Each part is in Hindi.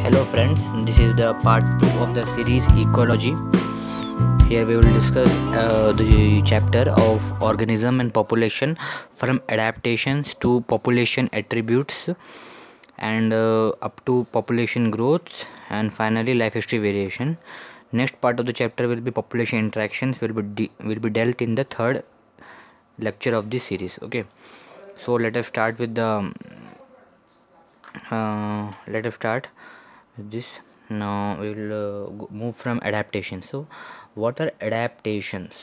Hello friends, this is the part 2 of the series Ecology. Here we will discuss the chapter of organism and population, from adaptations to population attributes, and up to population growth, and finally life history variation. Next part of the chapter will be population interactions, will be dealt in the third lecture of this series. Okay, so let us start with this. Now we will move from adaptation. So what are adaptations?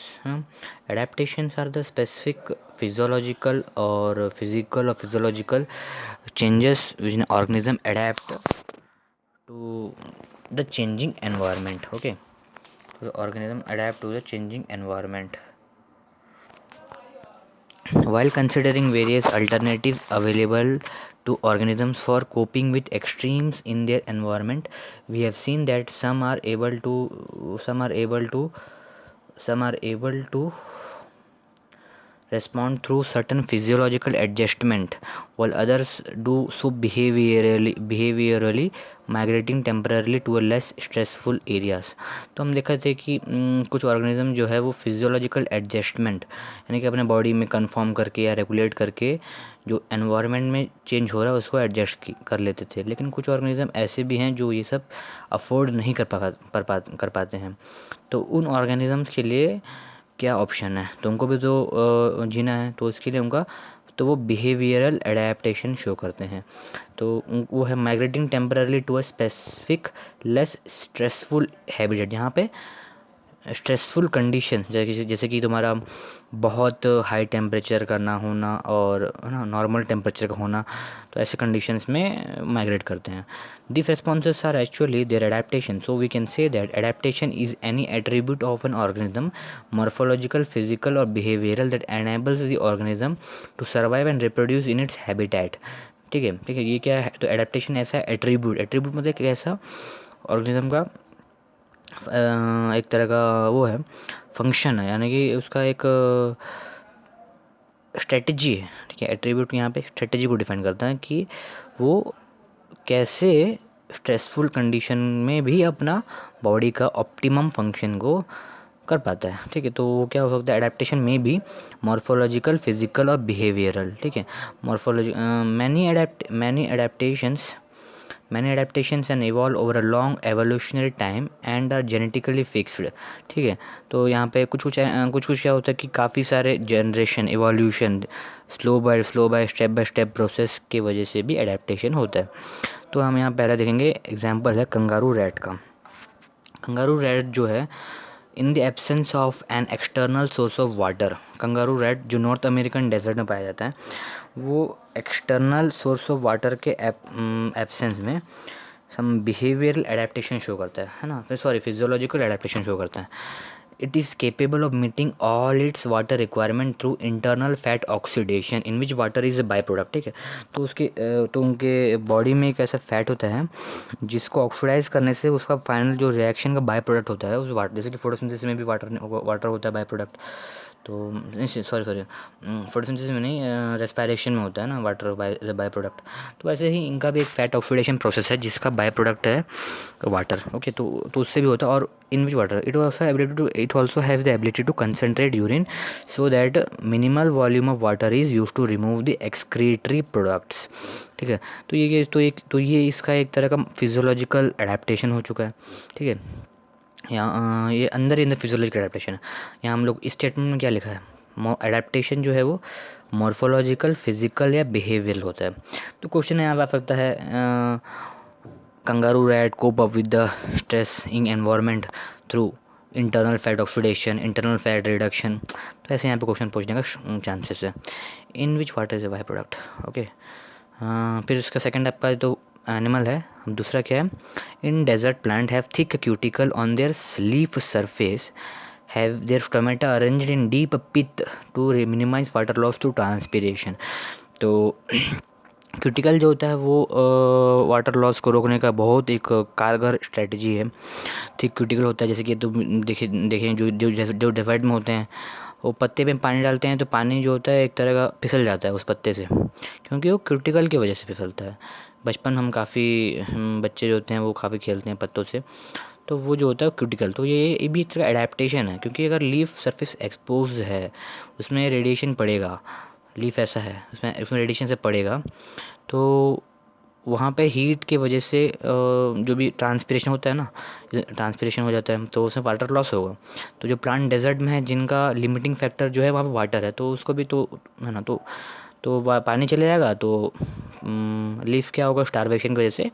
Adaptations are the specific physiological or physiological changes which an organism adapt to the changing environment. Okay, so the organism adapt to the changing environment. While considering various alternatives available to organisms for coping with extremes in their environment, we have seen that some are able to respond through certain physiological adjustment, while others do so behaviorally, migrating temporarily to a less stressful areas. तो हम देखा थे कि कुछ ऑर्गेनिज्म जो है वो फिजियोलॉजिकल एडजस्टमेंट यानी कि अपने बॉडी में कंफर्म करके या रेगुलेट करके जो एनवायरनमेंट में चेंज हो रहा है उसको एडजस्ट कर लेते थे, लेकिन कुछ ऑर्गेनिज्म ऐसे भी हैं जो ये सब अफोर्ड नहीं कर पाते हैं। तो उन ऑर्गेनिजम्स के लिए क्या ऑप्शन है? तो उनको भी तो जीना है, तो इसके लिए उनका तो वो बिहेवियरल एडेप्टेशन शो करते हैं। तो वो है migrating temporary to a specific less stressful habitat, जहाँ पे स्ट्रेसफुल कंडीशन जैसे कि तुम्हारा बहुत हाई टेम्परेचर का ना होना और है ना नॉर्मल टेम्परेचर का होना, तो ऐसे कंडीशंस में माइग्रेट करते हैं। These responses are actually their adaptation. So we can say that adaptation is any attribute of an organism, morphological, physical or behavioral, that enables the organism to survive and reproduce in its habitat. ठीक है, ये क्या है? तो एडेप्टेशन ऐसा एट्रीब्यूट मतलब एक ऐसा ऑर्गेनिज्म का एक तरह का वो है, फंक्शन है, यानी कि उसका एक स्ट्रेटजी है। ठीक है, एट्रीब्यूट यहाँ पे स्ट्रेटजी को डिफाइन करता है कि वो कैसे स्ट्रेसफुल कंडीशन में भी अपना बॉडी का ऑप्टिमम फंक्शन को कर पाता है। ठीक है, तो वो क्या हो सकता है? एडेप्टेशन में भी मॉर्फोलॉजिकल, फिजिकल और बिहेवियरल। ठीक है, morphology many adaptations and evolve over a long evolutionary time and are genetically fixed। ठीक है, तो यहाँ पे कुछ क्या होता है कि काफ़ी सारे generation evolution slow by step process की वजह से भी एडेप्टेशन होता है। तो हम यहाँ पहला देखेंगे, एग्जांपल है कंगारू रैट का। कंगारू रैट जो है, in the absence of an external source of water, kangaroo rat जो नॉर्थ अमेरिकन डेजर्ट में पाया जाता है, वो एक्सटर्नल सोर्स ऑफ वाटर के एब्सेंस में सम बिहेवियरल एडेप्टेशन शो करता है ना, फिर फिजियोलॉजिकल एडेप्टेशन शो करता है। It is capable of meeting all it's water requirement through internal fat oxidation in which water is a by product. ठीक है, तो उनके बॉडी में एक ऐसा फैट होता है जिसको ऑक्सीडाइज करने से उसका फाइनल जो रिएक्शन का बाई प्रोडक्ट होता है उस वाटर, जैसे कि फोटोसिंथेसिस में भी वाटर होता है बाई प्रोडक्ट। तो फोटोसिंथेसिस में नहीं, रेस्पायरेशन में होता है ना वाटर बाय प्रोडक्ट। तो वैसे ही इनका भी एक फैट ऑक्सीडेशन प्रोसेस है जिसका बाय प्रोडक्ट है वाटर। ओके, तो उससे भी होता है। और in which water it also has the ability to concentrate urine so that minimal volume of water is use to remove the excretory products. ठीक है, तो ये इसका एक तरह का फिजियोलॉजिकल एडेप्टेशन हो चुका है। ठीक है, यहाँ ये अंदर इन द फिजियोलॉजिकल एडेप्टेशन है। यहाँ हम लोग इस स्टेटमेंट में क्या लिखा है? एडेप्टेशन जो है वो मॉर्फोलॉजिकल, फिजिकल या बिहेवियरल होता है। तो क्वेश्चन यहाँ आ सकता है, kangaroo rat cope up with the stress in environment through internal fat oxidation, internal fat reduction. तो ऐसे यहाँ पे क्वेश्चन पूछने का चांसेस है। In which water is a by product. Okay, फिर उसका सेकंड आपका तो एनिमल है। दूसरा क्या है? In desert plant have thick cuticle on their leaf surface, have their stomata arranged in deep pith to minimise water loss through transpiration. तो क्यूटिकल जो होता है वो वाटर लॉस को रोकने का बहुत एक कारगर स्ट्रेटजी है। थिक क्यूटिकल होता है, जैसे कि तुम देखें जो डेजर्ट में होते हैं, वो पत्ते पे पानी डालते हैं तो पानी जो होता है एक तरह का फिसल जाता है उस पत्ते से, क्योंकि वो क्यूटिकल की वजह से फिसलता है। बचपन हम काफ़ी बच्चे जो होते हैं वो काफ़ी खेलते हैं पत्तों से, तो वो जो होता है क्यूटिकल, तो ये भी एक तरह एडेप्टेशन है, क्योंकि अगर लीफ सरफेस एक्सपोज है उसमें रेडिएशन पड़ेगा, लीफ ऐसा है उसमें उसमें रेडिएशन से पड़ेगा, तो वहाँ पे हीट की वजह से जो भी ट्रांसपिरेशन होता है ना, ट्रांसपिरेशन हो जाता है तो उसमें वाटर लॉस होगा। तो जो प्लांट डेजर्ट में है जिनका लिमिटिंग फैक्टर जो है वहाँ पे वाटर है, तो उसको भी तो है ना, तो पानी चले जाएगा तो लीफ क्या होगा, स्टारवेशन की वजह से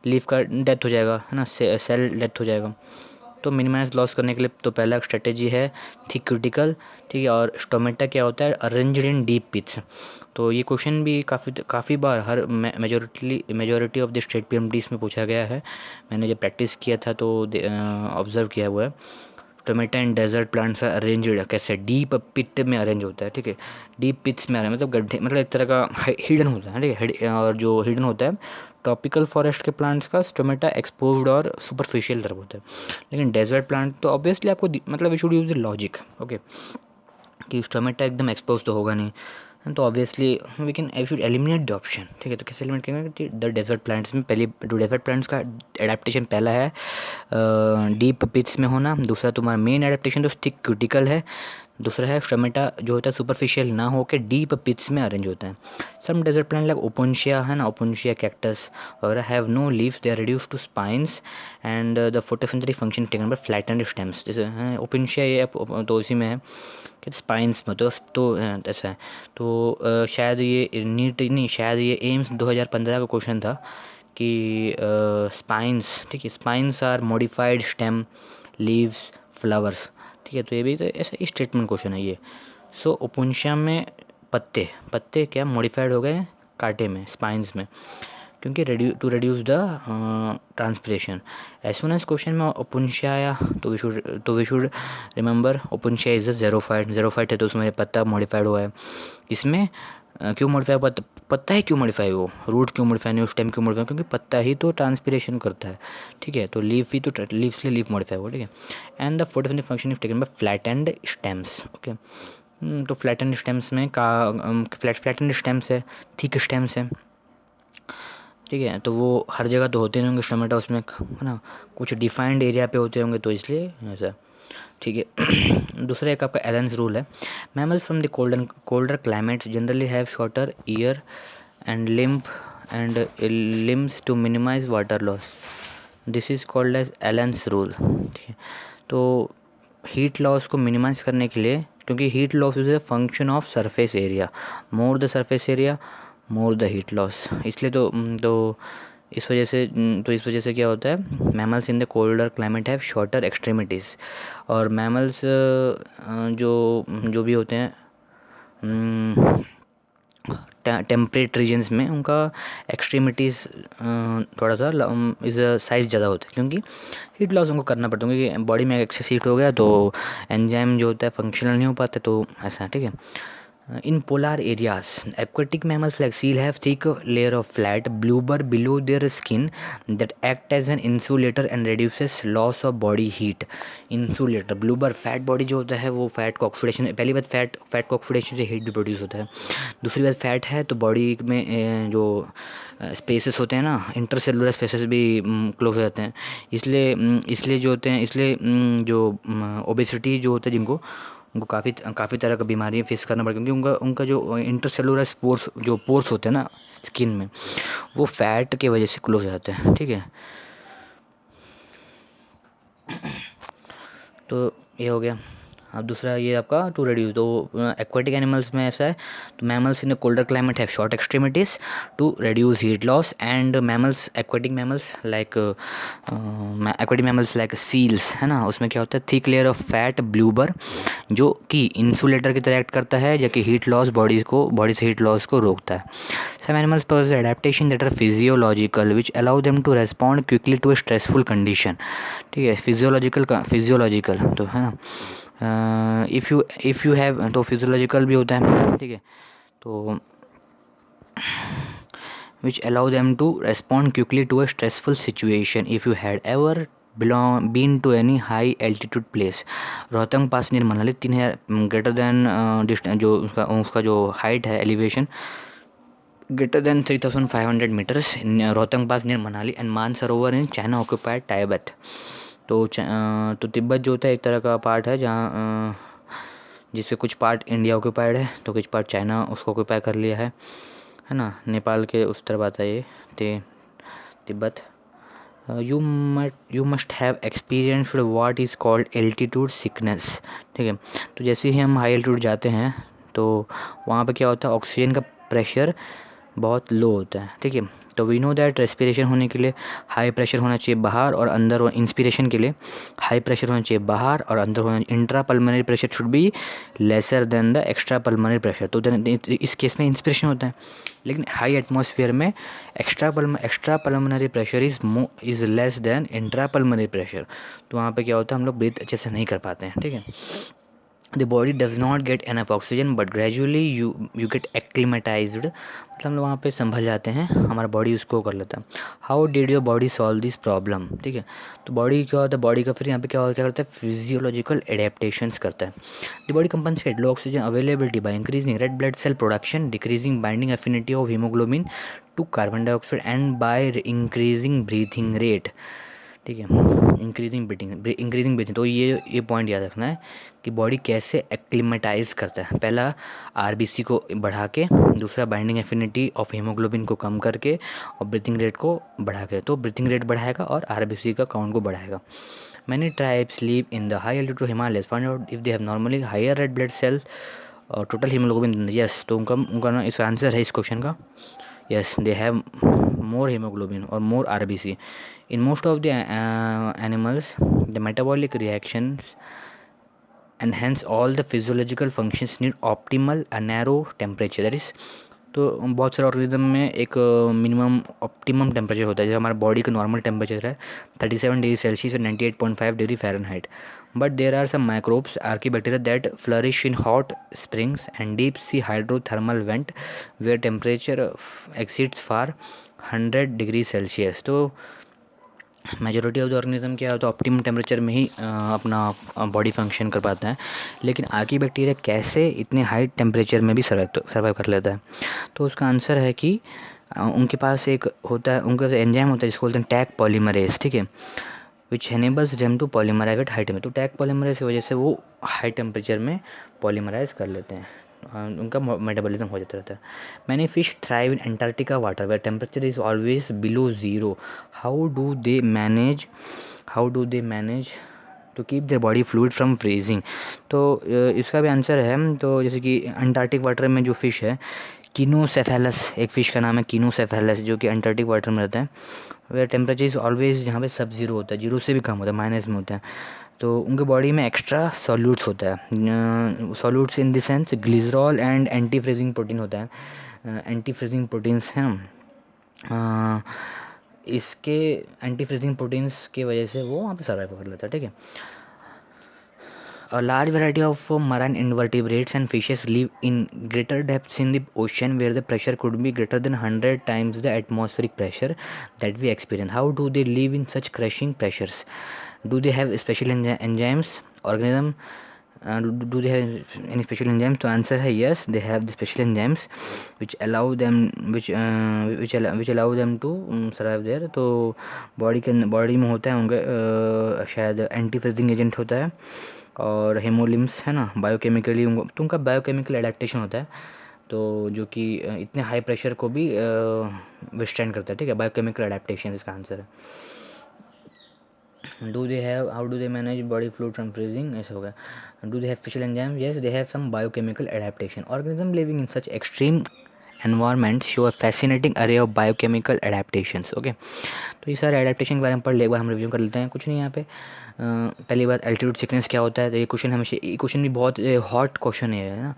लीफ का डेथ हो जाएगा, है ना, सेल डेथ हो जाएगा। तो मिनिमाइज लॉस करने के लिए तो पहला स्ट्रेटेजी है थिक क्यूटिकल, ठीक है। और स्टोमेटा क्या होता है, अरेंज्ड इन डीप पिट्स। तो ये क्वेश्चन भी काफ़ी बार हर मेजोरिटी ऑफ द स्टेट पीएमडीज में पूछा गया है। मैंने जब प्रैक्टिस किया था तो ऑब्जर्व किया हुआ है। Tomato and desert plants are arranged कैसे, डीप पिट में अरेंज होता है, ठीक है। डीप पिट्स में अरेंज मतलब गड्ढे, मतलब एक तरह का हिडन होता है, ठीक है। और जो हिडन होता है ट्रॉपिकल फॉरेस्ट के प्लांट्स का स्टोमेटा एक्सपोज्ड और सुपरफिशियल तरफ होता है। लेकिन डेजर्ट प्लांट तो ऑब्वियसली आपको मतलब we should use the logic, okay, कि स्टोमेटा एकदम एक्सपोज तो होगा नहीं, तो obviously we can I should eliminate the option, ठीक है। तो कैसे एलिमिनेट करेंगे कि द डेजर्ट प्लांट्स में पहले जो डेजर्ट प्लांट्स का एडेप्टेशन पहला है डीप पिट्स में होना, दूसरा तुम्हारा मेन एडेप्टेशन तो थिक क्यूटिकल है, दूसरा है स्टोमेटा जो होता है सुपरफिशियल ना होकर डीप पिट्स में अरेंज होता है। Some desert plant like Opuntia है ना, ओपुन्शिया कैक्टस वगैरह have no leaves, they are reduce to spines and the photosynthetic function taken by flattened stems. जैसे ओपुन्शिया ये तो उसी में है कि स्पाइंस में तो ऐसा है। तो शायद ये नीट नहीं, शायद ये एम्स 2015 का क्वेश्चन था कि स्पाइंस, ठीक है, spines are modified stem leaves flowers, ठीक है। तो ये भी तो ऐसा स्टेटमेंट क्वेश्चन है ये। सो ओपुन्शिया में पत्ते क्या मॉडिफाइड हो गए कांटे में, स्पाइंस में, क्योंकि to reduce the transpiration. As soon as question में ओपुन्शिया आया तो we should remember Opuntia is a xerophyte है, तो उसमें पत्ता मॉडिफाइड हुआ है। इसमें क्यों मॉडिफाई, पत्ता ही क्यों मॉडिफाई हो, रूट क्यों मॉडिफाई नहीं हो, स्टेम क्यों मॉडिफाई, क्योंकि पत्ता ही तो ट्रांसपिरेशन करता है, ठीक है। तो लीफ ही तो लीफ से लीफ मॉडिफाई हुआ, ठीक है। And the photosynthetic function is taken by flattened stems, okay. तो फ्लैटेंड स्टेम्स में फ्लैटेंड स्टेम्स है, थिक स्टेम्स है, ठीक है। तो वो हर जगह तो होते नहीं होंगे स्टोमेटा, उसमें है ना कुछ डिफाइंड एरिया पे होते होंगे, तो इसलिए ऐसा, ठीक है। दूसरा एक आपका एलेंस रूल है, mammals from the colder climates generally have shorter ear and limbs to minimise water loss, this is called as Allen's rule, ठीक है। तो हीट लॉस को मिनिमाइज करने के लिए, क्योंकि heat loss is a function of surface area, more the surface area more the heat loss, इसलिए तो इस वजह से क्या होता है, mammals in the colder climate have shorter extremities. और मैमल्स जो भी होते हैं टेम्परेट रीजन्स में, उनका एक्सट्रीमिटीज़ थोड़ा सा इज़ साइज़ ज़्यादा होता है, क्योंकि हीट लॉस उनको करना पड़ता है, क्योंकि बॉडी में एक्सेस हीट हो गया तो एंजाइम जो होता है फंक्शनल नहीं हो पाता, तो ऐसा, ठीक है। In polar areas, aquatic mammals like seal have thick layer of flat blubber below their skin that act as an insulator and reduces loss of body heat. Insulator, blubber, fat body जो होता है वो फैट को ऑक्सीडेशन, पहली बात फैट को ऑक्सीडेशन से हीट भी प्रोड्यूस होता है। दूसरी बात फैट है तो बॉडी में जो स्पेसेस होते हैं ना, इंटरसेलुलर स्पेसेस भी क्लोज हो जाते हैं, इसलिए जो होते हैं, इसलिए जो ओबेसिटी जो होता है जिनको, उनको काफ़ी तरह का बीमारियाँ फेस करना पड़ता है, क्योंकि उनका जो इंटरसेलुलर पोर्स होते हैं ना स्किन में, वो फैट के वजह से क्लोज हो जाते हैं, ठीक है। तो ये हो गया। अब दूसरा ये आपका टू रेड्यूस, तो एक्वाटिक एनिमल्स में ऐसा है, तो mammals in the colder climate have short extremities to reduce heat loss, and aquatic mammals like seals, है ना, उसमें क्या होता है, thick layer of fat blubber जो कि इंसुलेटर की तरह एक्ट करता है, जबकि हीट लॉस बॉडी से हीट लॉस को रोकता है। Some animals possess adaptation that are physiological which allow them to respond quickly to a stressful condition, ठीक है। फिजियोलॉजिकल तो है ना, इफ़ यू हैव, तो फिजियोलॉजिकल भी होता है, ठीक है। तो which allow them to respond quickly to a stressful situation, if you had ever been to any high altitude place, Rohtang Pass near Manali 3000 greater than distance, जो उसका जो हाइट है elevation greater than 3,500 meters in Rohtang Pass near Manali and Mansarovar in China occupied टाइबेट। तो तिब्बत जो होता है एक तरह का पार्ट है जहाँ जिससे कुछ पार्ट इंडिया ऑक्यूपाइड है तो कुछ पार्ट चाइना उसको ऑक्यूपाई कर लिया है ना। नेपाल के उस तरफ आता है ये Tibet. You must have experienced what is called altitude sickness. ठीक है, तो जैसे ही हम हाई एल्टीट्यूड जाते हैं तो वहाँ पे क्या होता है, ऑक्सीजन का प्रेशर बहुत लो होता है। ठीक है, तो वी नो दैट रेस्पिरेशन होने के लिए हाई प्रेशर होना चाहिए बाहर और अंदर, इंस्पिरेशन के लिए हाई प्रेशर होना चाहिए बाहर और अंदर होना। Intra pulmonary pressure should be lesser than the extra pulmonary pressure. तो इस केस में इंस्पिरेशन होता है, लेकिन हाई एटमॉस्फेयर में extra pulmonary pressure is less than intra pulmonary pressure. तो वहाँ पे क्या होता है, हम लोग ब्रीथ अच्छे से नहीं कर पाते हैं। ठीक है, the body does not get enough oxygen but gradually you get acclimatized, मतलब हम लोग वहाँ पे संभल जाते हैं, हमारा बॉडी उसको कर लेता है। How did your body solve this problem. ठीक है, तो बॉडी क्या होता है, बॉडी का फिर यहाँ पे क्या करता है, फिजियोलॉजिकल एडेप्टेशंस करता है। The body compensate low oxygen availability by increasing red blood cell production, decreasing binding affinity of haemoglobin to carbon dioxide and by increasing breathing rate. ठीक है, इंक्रीजिंग ब्रीथिंग। तो ये पॉइंट याद रखना है कि बॉडी कैसे एक्लिमेटाइज करता है। पहला आरबीसी को बढ़ा के, दूसरा बाइंडिंग एफिनिटी ऑफ हीमोग्लोबिन को कम करके और ब्रीथिंग रेट को बढ़ा के। तो ब्रीथिंग रेट बढ़ाएगा और आरबीसी का काउंट को बढ़ाएगा। Many tribes live in the high altitude Himalayas find out if they have normally higher red blood cell और टोटल हीमोग्लोबिन। यस, तो उनका ना इसका आंसर है इस क्वेश्चन का, yes, they have more hemoglobin or more RBC. In most of the animals the metabolic reactions and hence all the physiological functions need optimal narrow temperature, that is, तो बहुत सारे ऑर्गेनिज्म में एक मिनिमम ऑप्टिमम टेम्परेचर होता है। जैसे हमारा बॉडी का नॉर्मल टेम्परेचर है 37 डिग्री सेल्सियस और 98.5 degree Fahrenheit, but there are some microbes archaebacteria that flourish in hot springs and deep sea hydrothermal vent where temperature exceeds far 100 degree Celsius. तो मेजॉरिटी ऑफ द ऑर्गेनिज्म क्या होता है, ऑप्टिमम टेम्परेचर में ही अपना बॉडी फंक्शन कर पाता है। लेकिन आर्की बैक्टीरिया कैसे इतने हाई टेम्परेचर में भी सर्वाइव कर लेता है। तो उसका आंसर है कि उनके पास एक होता है, उनके पास एंजाइम होता है जिसको बोलते हैं टैग पॉलीमरेज। ठीक है, which enables them to polymerise at high temperature. तो टैग पॉलीमरेज की वजह से वो हाई टेम्परेचर में पॉलीमराइज कर लेते हैं, उनका मेटाबॉलिज्म हो जाता रहता है। Many fish thrive in Antarctica water where temperature is always below zero. How do they manage to keep their body fluid from freezing. तो इसका भी आंसर है, तो जैसे कि अंटार्कटिक वाटर में जो फ़िश है कीनोसेफेलस, एक फ़िश का नाम है कीनोसेफेलस जो कि अंटार्कटिक वाटर में रहता है, वेयर टेम्परेचर इज़ ऑलवेज, जहाँ पे सब ज़ीरो होता है, जीरो से भी कम होता है, माइनस में होता है। तो उनके बॉडी में एक्स्ट्रा सॉल्यूट्स होता है, solutes in the sense glycerol and anti freezing protein होता है। एंटी फ्रीजिंग प्रोटीन्स हैं, इसके एंटी फ्रीजिंग प्रोटीन्स की वजह से वो वहाँ पे सर्वाइव कर लेता है। ठीक है, A large variety of marine invertebrates and fishes live in greater depths in the ocean where the pressure could be greater than 100 times the atmospheric pressure that we experience. How do they live in such crushing pressures? Do they have special enzymes? Organism? Do they have any special enzymes? तो आंसर है yes, they have the special enzymes which allow them to survive there. तो बॉडी में होता है उनके शायद एंटी फ्रीजिंग एजेंट होता है और हेमोलिम्स है ना, बायोकेमिकली तो उनका बायोकेमिकल एडेप्टेशन होता है, तो जो कि इतने हाई प्रेशर को भी विथस्टैंड करता है। ठीक है, बायोकेमिकल एडेप्टेशन इसका आंसर है। How do they manage body fluid from freezing, ऐसा होगा। Do they have special enzyme, yes they have some biochemical adaptation. Organism living in such extreme environment show a fascinating array of biochemical adaptations. Okay, तो ये सारे एडेप्टेशन के बारे में पढ़ ले, एक बार हम रिव्यू कर लेते हैं। कुछ नहीं यहाँ पे, पहली बात एल्टीट्यूड सिकनेस क्या होता है। तो ये क्वेश्चन हमेशा, ये क्वेश्चन भी बहुत हॉट क्वेश्चन है ना,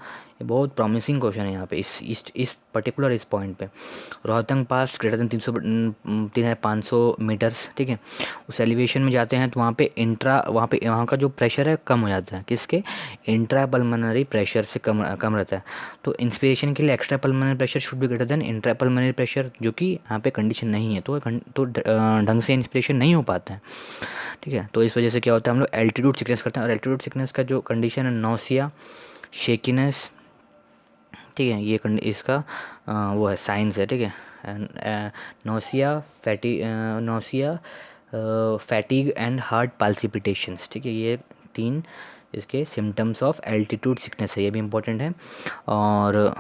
ये बहुत प्रॉमिसिंग क्वेश्चन है यहाँ पे इस पर्टिकुलर इस पॉइंट पे। रोहतांग पास ग्रेटर देन 3,500 मीटर्स। ठीक है, उस एलिवेशन में जाते हैं तो वहाँ का जो प्रेशर है कम हो जाता है, किसके, इंट्रा पल्मोनरी प्रेशर से कम रहता है। तो इंस्पिरेशन के लिए extra pulmonary pressure should be greater than intra pulmonary pressure, जो कि यहाँ पे कंडीशन नहीं है, तो ढंग से इंस्पिरेशन नहीं हो पाता है। ठीक है, तो इस वजह से क्या होता है, हम लोग एल्टीट्यूड सिकनेस करते हैं। और एल्टीट्यूड सिकनेस का जो कंडीशन है, नौसिया, शेकीनेस, ठीक है, ये इसका वो है साइंस है, ठीक है। Nausea fatigue and heart palpitations, ठीक है, ये 3 इसके सिम्टम्स ऑफ एल्टीट्यूड सिकनेस है, ये भी इंपॉर्टेंट है। और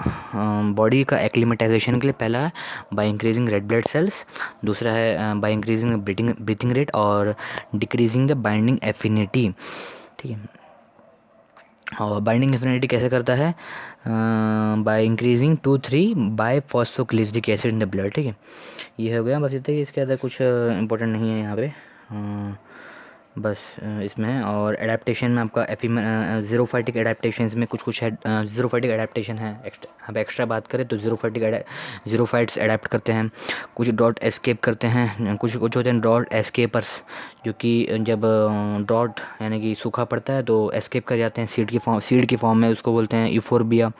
बॉडी का एक्लिमेटाइजेशन के लिए पहला है by increasing red blood cells, दूसरा है बाय इंक्रीजिंग ब्रीथिंग रेट और डिक्रीजिंग द बाइंडिंग एफिनिटी, ठीक है। और बाइंडिंग एफिनिटी कैसे करता है? By increasing 2-3 by phosphoglyceric acid in the blood, ठीक है। ये हो गया, बस इतना ही, इसके ज़्यादा कुछ इंपॉर्टेंट नहीं है यहाँ पे। बस इसमें है। और एडेप्टेशन में आपका ज़ीरोफाइटिक एडेप्टेशंस में कुछ है। ज़ीरोफाइटिक एडेप्टेशन है, यहाँ पे एक्स्ट्रा बात करें तो ज़ीरोफाइट्स एडेप्ट करते हैं, कुछ डॉट एस्केप करते हैं, कुछ होते हैं डॉट एस्केपर्स, जो कि जब डॉट यानी कि सूखा पड़ता है तो एस्केप कर जाते हैं सीड की फॉर्म में, उसको बोलते हैं यूफोर्बिया,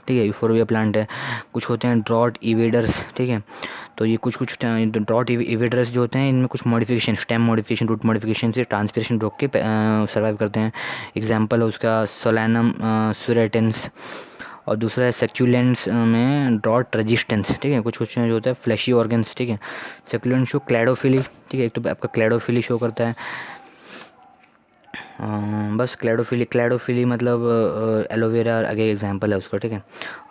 ठीक है, यूफोर्बिया प्लांट है। कुछ होते हैं ड्रॉट इवेडर्स, ठीक है। तो ये कुछ ड्रॉट इवेडर्स जो होते हैं, इनमें कुछ modification, stem modification, root modification से ट्रांसपिरेशन रोक के सर्वाइव करते हैं। एग्जांपल है उसका सोलैनम सुरेटेंस। और दूसरा है सक्यूलेंट्स में ड्रॉट रेजिस्टेंस, ठीक है। कुछ जो होता है फ्लैशी ऑर्गन्स, ठीक है। सक्यूलेंट शो क्लैडोफिली, ठीक है, एक तो आपका क्लैडोफिली शो करता है। बस क्लैडोफिली मतलब एलोवेरा आगे एग्जांपल है उसका, ठीक है।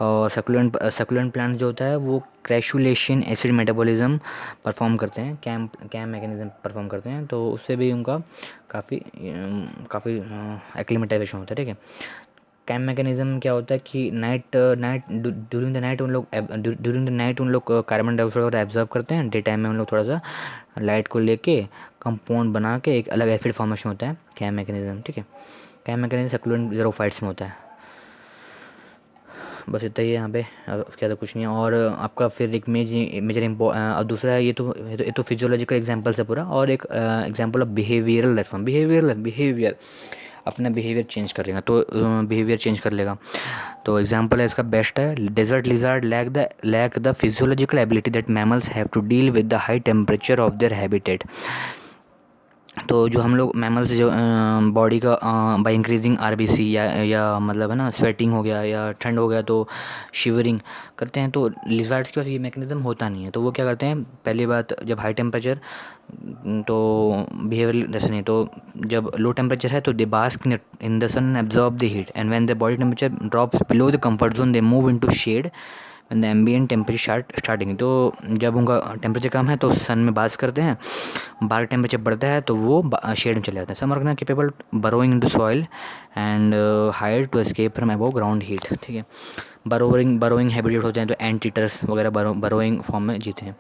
और सक्यूलेंट प्लांट जो होता है वो क्रैशुलेशन एसिड मेटाबॉलिज्म परफॉर्म करते हैं, कैम मैकेनिज्म परफॉर्म करते हैं, तो उससे भी उनका काफ़ी एक्लिमेटाइजेशन होता है, ठीक है। कैम मैकेनिज्म क्या होता है कि ड्यूरिंग द नाइट उन लोग कार्बन डाइऑक्साइड एब्जॉर्ब करते हैं, डे टाइम में उन लोग थोड़ा सा लाइट को लेके कंपाउंड बना के एक अलग एसिड फॉर्मेशन होता है, कैम मैकेनिज्म, ठीक है। कैम मैकेनिज्म सक्यूलेंट ज़ीरोफाइट्स में होता है। बस इतना ही है यहाँ पे, उसके ज़्यादा कुछ नहीं है। और आपका फिर एक मेजर और दूसरा है, ये तो फिजियोलॉजिकल एग्जांपल है पूरा। और एक example of behavioural response, behaviour अपना बिहेवियर चेंज कर लेगा, तो बिहेवियर चेंज कर लेगा। तो एग्जांपल है इसका बेस्ट है, desert lizard lack the physiological ability that mammals have to deal with the high temperature of their habitat. तो जो हम लोग मैमल्स जो बॉडी का बाय इंक्रीजिंग आरबीसी या मतलब है ना, स्वेटिंग हो गया या ठंड हो गया तो शिवरिंग करते हैं, तो लिजर्ड्स के पास ये मैकेनिज्म होता नहीं है। तो वो क्या करते हैं, पहली बात जब हाई टेम्परेचर, तो बिहेवियर जैसे नहीं, तो जब लो टेम्परेचर है तो they bask in the sun absorb the heat, and when the body temperature drops below the comfort zone they move into shade when the ambient temperature starting. तो जब उनका टेम्परेचर कम है तो सन में बास करते हैं, बाहर टेम्परेचर बढ़ता है तो वो शेड में चले जाते हैं। Some organism capable burrowing into soil and hide to escape from above ground heat, ठीक है। बरोइंग हैबिटेट होते हैं, तो एंट ईटर्स वगैरह बरोइंग फॉर्म में जीते हैं।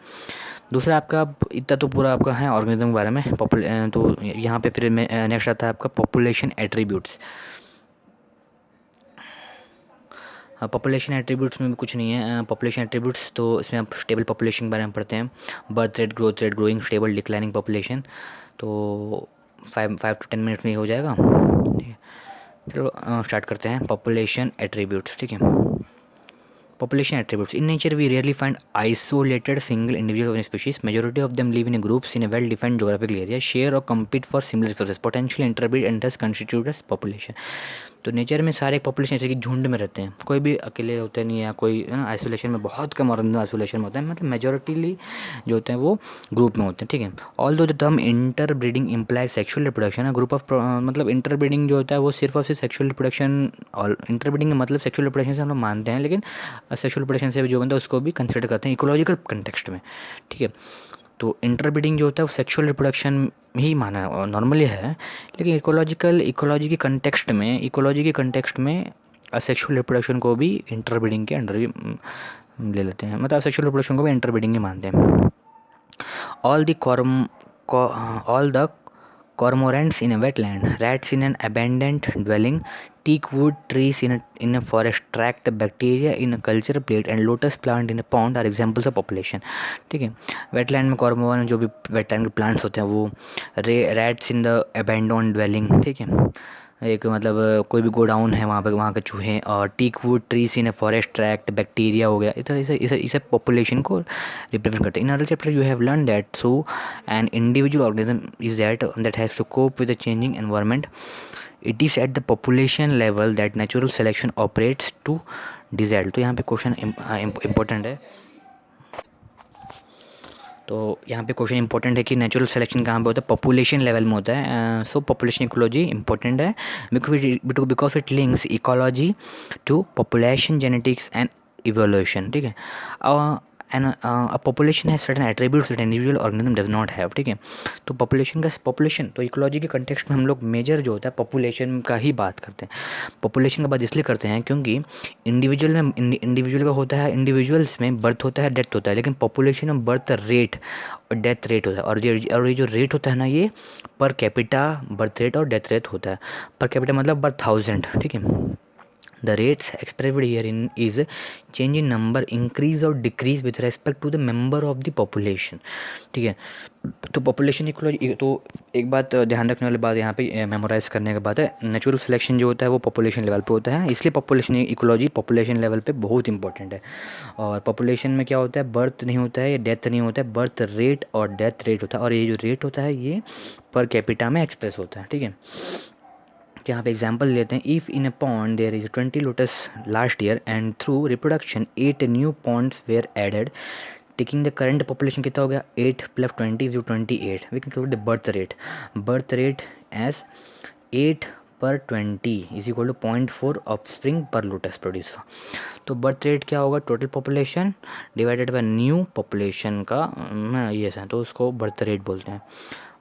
दूसरा आपका इतना तो पूरा आपका है ऑर्गेनिज्म के बारे में। तो यहाँ पे फिर नेक्स्ट आता है आपका पॉपुलेशन एट्रीब्यूट्स। पॉपुलेशन एट्रीब्यूट्स में भी कुछ नहीं है। पॉपुलेशन एट्रीब्यूट्स तो इसमें आप स्टेबल पॉपुलेशन के बारे में पढ़ते हैं, birth rate, growth rate, growing, stable, declining population. तो 5 to 10 मिनट में ही हो जाएगा, ठीक है। चलो स्टार्ट करते हैं पॉपुलेशन एट्रीब्यूट्स, ठीक है। Population attributes. In nature, we rarely find isolated single individuals of a species. Majority of them live in groups in a well-defined geographical area, share or compete for similar resources, potentially interbreed and thus constitute as population. तो नेचर में सारे पॉपुलेशन ऐसे कि झुंड में रहते हैं, कोई भी अकेले होते नहीं है, कोई है ना आइसोलेशन में, बहुत कम ऑर्गेनिज्म आइसोलेशन में होता है, मतलब मेजॉरिटीली जो होते हैं वो ग्रुप में होते हैं, ठीक है। ऑल दो the term inter breeding implies sexual reproduction, group of मतलब इंटर ब्रीडिंग जो होता है वो सिर्फ और सिर्फ सेक्शुअल रिप्रोडक्शन, और इंटर ब्रीडिंग का मतलब सेक्शुअल रिप्रोडक्शन से हम लोग मानते हैं, लेकिन सेक्शुअल रिप्रोडक्शन से भी जो बनता है उसको भी कंसिडर करते हैं इकोलॉजिकल कंटेक्स्ट में, ठीक है। तो इंटरब्रीडिंग जो होता है वो सेक्सुअल रिप्रोडक्शन ही माना नॉर्मली है, लेकिन इकोलॉजी के कंटेक्स्ट में असेक्सुअल रिप्रोडक्शन को भी इंटरब्रीडिंग के अंडर ही ले लेते हैं, मतलब असेक्सुअल रिप्रोडक्शन को भी इंटरब्रीडिंग ही मानते हैं। All the cormorants in a wetland, rats in an abandoned dwelling, teak wood trees in a forest tract, bacteria in a culture plate and lotus plant in a pond are examples of population, ठीक है। वेटलैंड में कॉर्मोरन जो भी वेटलैंड के प्लांट्स होते हैं वो, रैट्स इन द अबैंडोन ड्वेलिंग, ठीक है, एक मतलब कोई भी गोडाउन है वहाँ के चूहे, और teak wood trees in a forest tract, bacteria हो गया, इसे पॉपुलेशन को रिप्रेजेंट करते हैं। In other chapter you have learn that through an individual organism is that has to cope with the changing environment, it is at the population level that natural selection operates to desired. तो यहाँ पे क्वेश्चन इम्पोर्टेंट है, तो यहाँ पे क्वेश्चन इंपॉर्टेंट है कि नेचुरल सिलेक्शन कहाँ पे होता है, पॉपुलेशन लेवल में होता है। सो पॉपुलेशन इकोलॉजी इंपॉर्टेंट है because it links ecology to population genetics and evolution, ठीक है। एंड पॉपुलेशन है certain attributes that individual organism does not have, ठीक है। तो पॉपुलेशन तो इकोलॉजी के कंटेक्स्ट में हम लोग मेजर जो होता है पॉपुलेशन का ही बात करते हैं। पॉपुलेशन का बात इसलिए करते हैं क्योंकि इंडिविजुअल का होता है, इंडिविजुअल्स में बर्थ होता है, डेथ होता है, लेकिन पॉपुलेशन में बर्थ रेट और डेथ रेट होता है। और ये जो रेट होता है ना, ये पर कैपिटा बर्थ रेट और डेथ रेट होता है। पर कैपिटा मतलब पर 1000, ठीक है। The rates expressed herein is change in number increase or decrease with respect to the member of the population, ठीक है। तो पॉपुलेशन इकोलॉजी, तो एक बात ध्यान रखने वाली बात यहाँ पे मेमोराइज करने की बात है, नेचुरल सिलेक्शन जो होता है वो पॉपुलेशन लेवल पे होता है, इसलिए पॉपुलेशन इकोलॉजी पॉपुलेशन लेवल पे बहुत इंपॉर्टेंट है। और पॉपुलेशन में क्या होता है, बर्थ नहीं होता है, डेथ नहीं होता है, बर्थ रेट और डेथ रेट होता है, और ये जो रेट होता है ये पर कैपिटा में एक्सप्रेस होता है, ठीक है। तो यहाँ पे एग्जाम्पल लेते हैं, if in a pond there is 20 lotus last year and through reproduction 8 new ponds were added, taking the current population कितना हो गया 8 + 20 = 28, we can calculate the birth rate as 8/20 is equal to 0.4 offspring per lotus produce. तो बर्थ रेट क्या होगा, total population divided by new population का ये है, तो उसको बर्थ रेट बोलते हैं।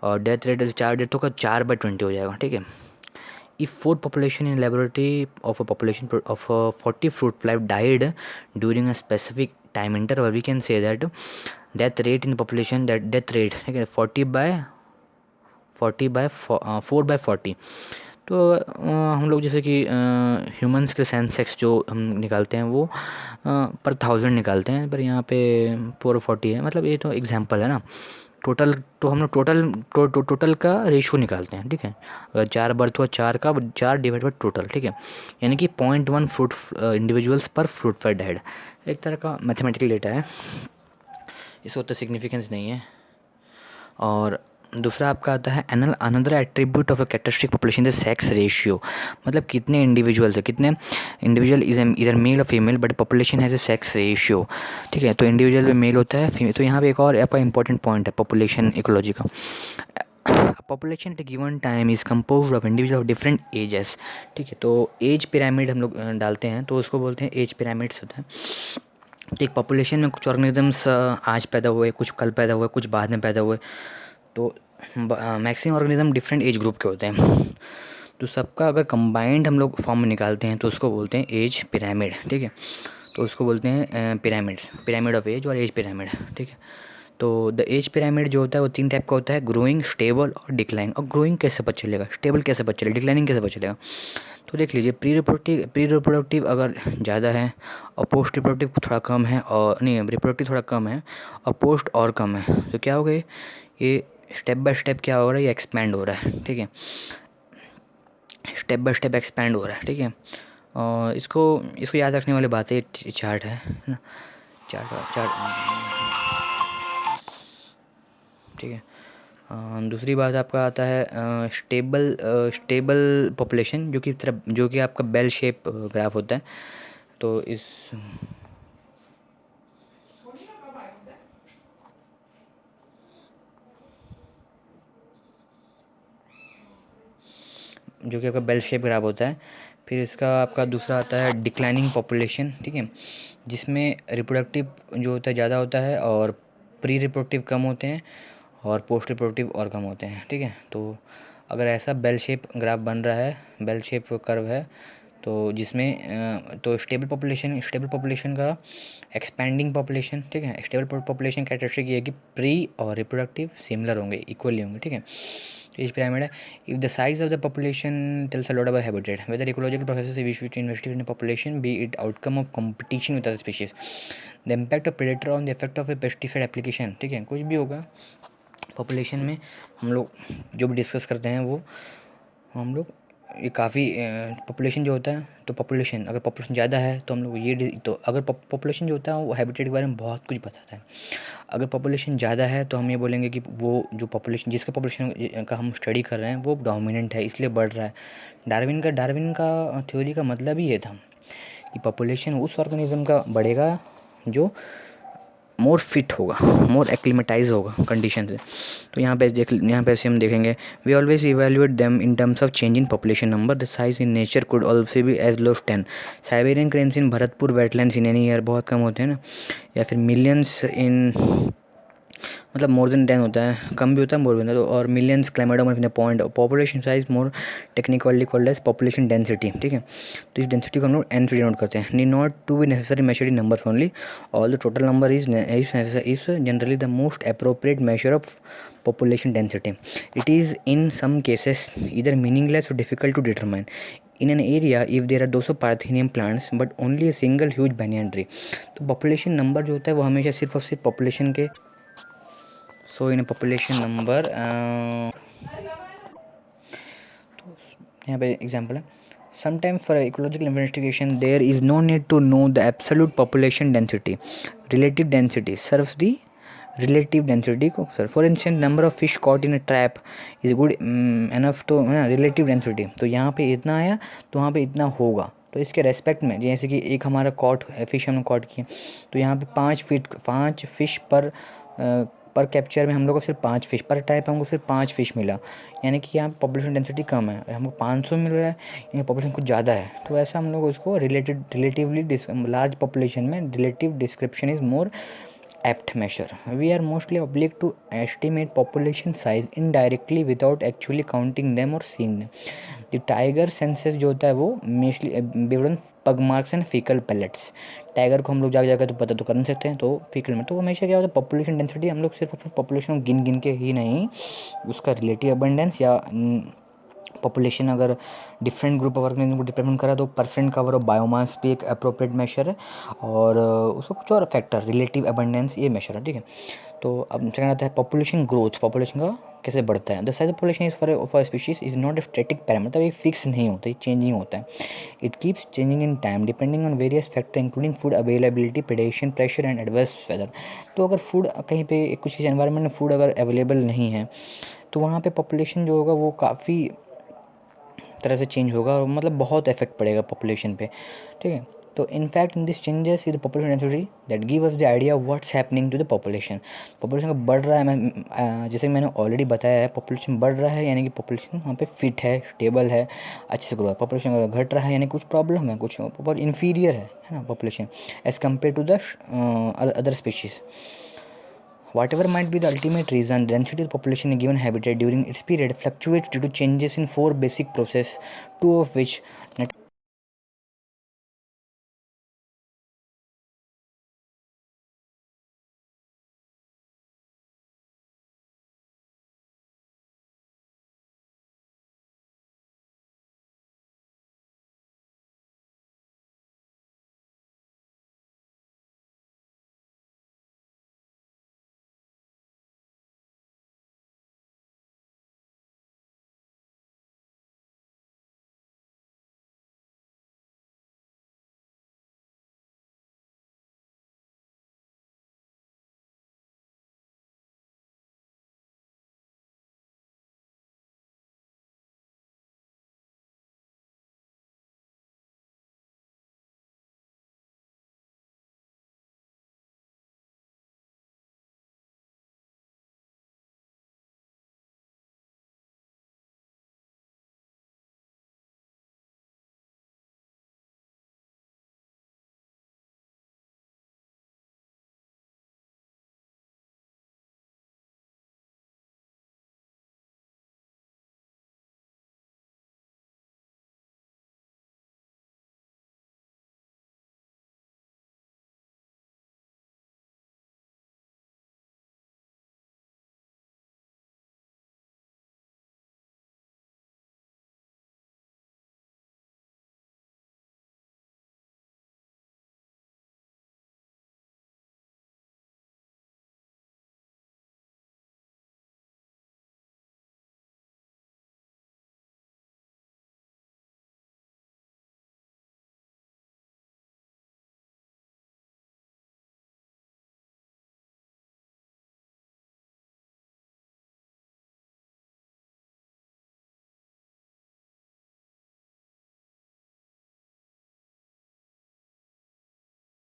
और डेथ रेट 4 डेथ होगा 4/20 हो जाएगा, ठीक है। If food population in laboratory of a population of 40 fruit fly died during a specific time interval, we can say that death rate in the population, that death rate, okay, 4/40। तो हम लोग जैसे कि ह्यूमंस के सेंसेक्स जो हम निकालते हैं वो पर 1000 निकालते हैं, पर यहाँ पे 440 है, मतलब ये तो एग्जांपल है ना। टोटल तो हम लोग टोटल का रेशियो निकालते हैं, ठीक है। अगर 4 बर्थ हुआ 4 का 4 डिवाइड बाई टोटल, ठीक है। यानी कि 0.1 फ्रूट इंडिविजुअल्स पर फ्रूट फ्लाई डाइड, एक तरह का मैथमेटिकल डेटा है, इसका उतना सिग्निफिकेंस नहीं है। और दूसरा आपका आता है another attribute of a characteristic population the sex ratio, मतलब कितने इंडिविजुअल्स है, कितने इंडिविजुअल इधर मेल और female, but population has a sex ratio, ठीक है। तो इंडिविजुअल में मेल होता है, फीमेल। तो यहाँ पे एक और आपका इंपॉर्टेंट पॉइंट है पॉपुलेशन इकोलॉजी का, population at given time is compose of individual of different ages, ठीक है। तो एज पिरामिड हम लोग डालते हैं, तो उसको बोलते हैं एज पिरामिड्स होता है। तो एक पॉपुलेशन में कुछ ऑर्गेनिजम्स आज पैदा हुए, कुछ कल पैदा हुए, कुछ बाद में पैदा हुए, तो maximum organism different age group के होते हैं। तो सबका अगर कंबाइंड हम लोग फॉर्म निकालते हैं तो उसको बोलते हैं एज पिरामिड, ठीक है। तो उसको बोलते हैं पिरामिड ऑफ एज और एज पिरामिड, ठीक है। तो द एज पिरामिड जो होता है वो 3 टाइप का होता है, ग्रोइंग, स्टेबल और डिक्लाइन। और ग्रोइंग कैसे पता चलेगा, स्टेबल कैसे पता चलेगा, डिक्लाइनिंग कैसे पता चलेगा, तो देख लीजिए, प्री रिप्रोडक्टिव अगर ज़्यादा है और पोस्ट रिप्रोडक्टिव थोड़ा कम है, और नहीं रिप्रोडक्टिव थोड़ा कम है और पोस्ट और कम है, तो क्या हो गया, ये स्टेप बाय स्टेप क्या हो रहा है, ये एक्सपैंड हो रहा है, ठीक है। स्टेप बाय स्टेप एक्सपैंड हो रहा है, ठीक है। और इसको याद रखने वाली बात है, चार्ट है ना, चार्ट, ठीक है। दूसरी बात आपका आता है स्टेबल पॉपुलेशन, जो कि आपका बेल शेप ग्राफ होता है। तो इस जो कि आपका बेल शेप ग्राफ होता है। फिर इसका आपका दूसरा आता है डिक्लाइनिंग पॉपुलेशन, ठीक है, जिसमें रिप्रोडक्टिव जो होता है ज़्यादा होता है और प्री रिप्रोडक्टिव कम होते हैं और पोस्ट रिप्रोडक्टिव और कम होते हैं, ठीक है। तो अगर ऐसा बेल शेप ग्राफ बन रहा है, बेल शेप कर्व है, तो जिसमें तो स्टेबल पॉपुलेशन का एक्सपैंडिंग पॉपुलेशन, ठीक है। स्टेबल पॉपुलेशन कैरेक्टरिस्टिक ये है कि प्री और रिप्रोडक्टिव सिमिलर होंगे, इक्वली होंगे, ठीक है। एज पिरामिड है, if the size of the population tells a lot about habitat, whether ecological processes wish to investigate in population, be it outcome of competition with other species, the impact of predator on the effect of a pesticide application, ठीक है। कुछ भी होगा पॉपुलेशन में, हम लोग जो भी डिस्कस करते हैं वो हम लोग ये काफ़ी पॉपुलेशन जो होता है, तो पॉपुलेशन अगर पॉपुलेशन ज़्यादा है तो हम लोग ये, तो अगर पॉपुलेशन जो होता है वो हैबिटेट के बारे में बहुत कुछ बताता है। अगर पॉपुलेशन ज़्यादा है तो हम ये बोलेंगे कि वो जो पॉपुलेशन, जिसका पॉपुलेशन का हम स्टडी कर रहे हैं वो डोमिनेंट है, इसलिए बढ़ रहा है। डार्विन का थ्योरी का मतलब ही ये था कि पॉपुलेशन उस ऑर्गेनिज्म का बढ़ेगा जो मोर फिट होगा, मोर एक्लिमेटाइज होगा कंडीशन से। तो यहाँ पे ऐसे हम देखेंगे, we always evaluate them in terms of change in population number, the size in nature could also be as low 10। Siberian cranes in Bharatpur wetlands in any year बहुत कम होते हैं ना, या फिर मिलियंस इन मतलब मोर देन 10 होता है, कम भी होता है मोर भी होता है। तो और मिलियंस क्लाइमेडोम in point population size more technically called as population density, ठीक है। तो इस डेंसिटी को हम लोग एन से डिनोट करते हैं। Need not to be necessary measured in numbers only, all the total number is generally the most appropriate measure of population density. It is in some cases either meaningless or difficult to determine. In an area, if there are 200 parthenium plants but only a single huge banyan tree, तो population number जो होता है वो हमेशा सिर्फ और सिर्फ population के so in a population number तो यहाँ पे एग्जाम्पल है, sometimes for ecological investigation there is no need to know the absolute population density. Relative density serves the relative density को sir, for instance number of fish caught in a trap is good enough to relative density. तो यहाँ पे इतना आया तो वहाँ पे इतना होगा, तो इसके रेस्पेक्ट में जैसे कि एक हमारा कॉट फिश हमने कॉट किया, तो यहाँ पे 5 फिश पर कैप्चर में हम लोग को सिर्फ 5 फिश पर टाइप, हमको सिर्फ 5 फिश मिला, यानी कि यहाँ पॉपुलेशन डेंसिटी कम है, हमको 500 मिल रहा है, यानी पॉपुलेशन कुछ ज़्यादा है। तो ऐसा हम लोग उसको रिलेटिवली लार्ज पॉपुलेशन में relative description is more apt measure. We are mostly obliged to estimate population size indirectly without actually counting them or seeing them. The tiger census जो होता है वो mainly based on pug marks and faecal pellets. Tiger को हम लोग जाकर तो पता तो कर नहीं सकते हैं, तो फीकल में तो हमेशा क्या होता है पॉपुलेशन डेंसिटी हम लोग सिर्फ पॉपुलेशन को गिन के ही नहीं, उसका रिलेटिव अबंडेंस या पॉपुलेशन अगर डिफरेंट ग्रुप ऑफ ऑर्गेनिज्म को डिपेंड करा तो परसेंट कवर ऑफ बायोमास भी एक अप्रोप्रिएट मेजर है, और उसको कुछ और फैक्टर रिलेटिव अबंडेंस ये मेजर है, ठीक है। तो अब सेकंड आता है पॉपुलेशन ग्रोथ, पॉपुलेशन का कैसे बढ़ता है। The size of population is for species is not a static parameter, मतलब ये फिक्स नहीं होता, ये चेंजिंग होता है। It keeps changing in time depending on various factor including food availability, predation, pressure and adverse weather. तो अगर फूड कहीं पे कुछ किसी एनवायरनमेंट में फूड अगर अवेलेबल नहीं है तो वहाँ पे पॉपुलेशन जो होगा वो काफ़ी तरह से चेंज होगा, और मतलब बहुत इफेक्ट पड़ेगा पॉपुलेशन पे, ठीक है। तो in fact in this changes is the population density that give us the idea of what's happening to the population. Population का बढ़ रहा है, मैं जैसे मैंने ऑलरेडी बताया है पॉपुलेशन बढ़ रहा है यानी कि पॉपुलेशन वहाँ पे फिट है, स्टेबल है, अच्छे से ग्रो है। पॉपुलेशन अगर घट रहा है यानी कुछ प्रॉब्लम है, कुछ इन्फीरियर है ना population as compared to the other species. Whatever might be the ultimate reason, density of the population in a given habitat during its period fluctuates due to changes in 4 basic processes, 2 of which